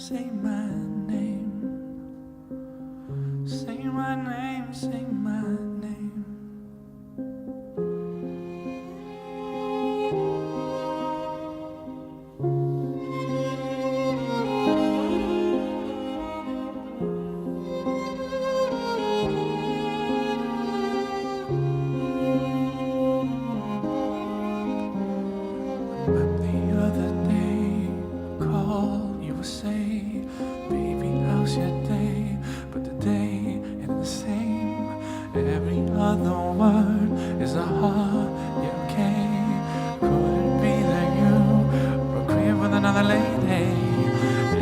say my name. Say my name, say my name. Remember the other day, call, you would say, baby, how's your day? But today ain't the same. Every other word is a heart, yeah, okay. Could it be that you were crib with another lady?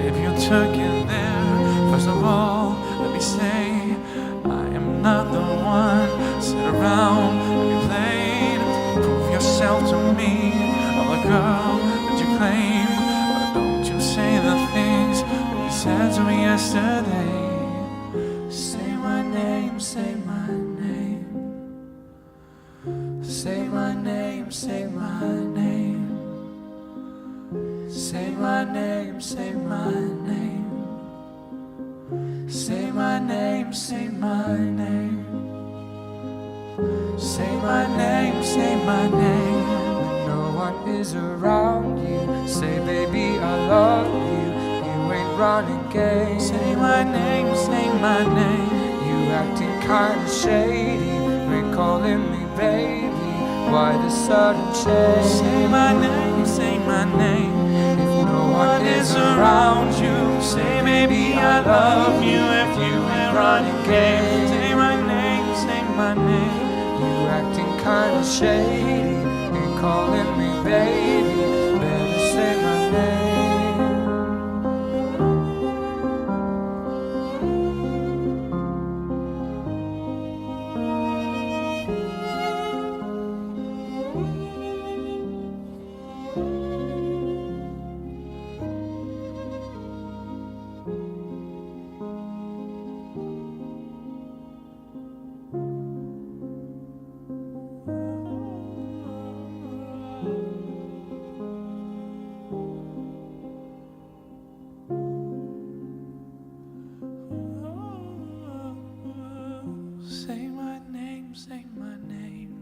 If you took it there, first of all, let me say, I am not the one. Sit around and be played. Prove yourself to me, I'm the girl that you claim. But don't you say the things that you said to me yesterday. Say my name, say my name. Say my name, say my name. Say my name, say my name. Say my name, say my name. Say my name, say my name. When no one is around you, say baby I love you. You ain't running game. Say my name, say my name. You acting kinda shady, ain't calling me baby. Why the sudden change? Say my name, say my name. If no one is Around you, say baby I love you. If you ain't running game, say my name, say my name. you acting kinda shady, ain't calling me baby. Better say my name. Say my name, say my name.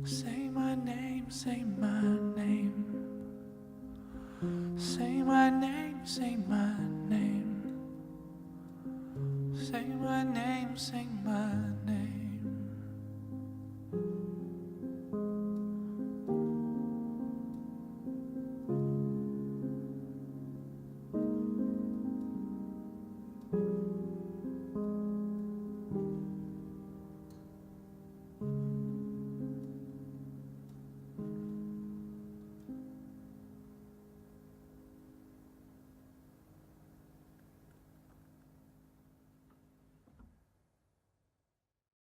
Say my name, say my name. Say my name, say my name. Say my name, say my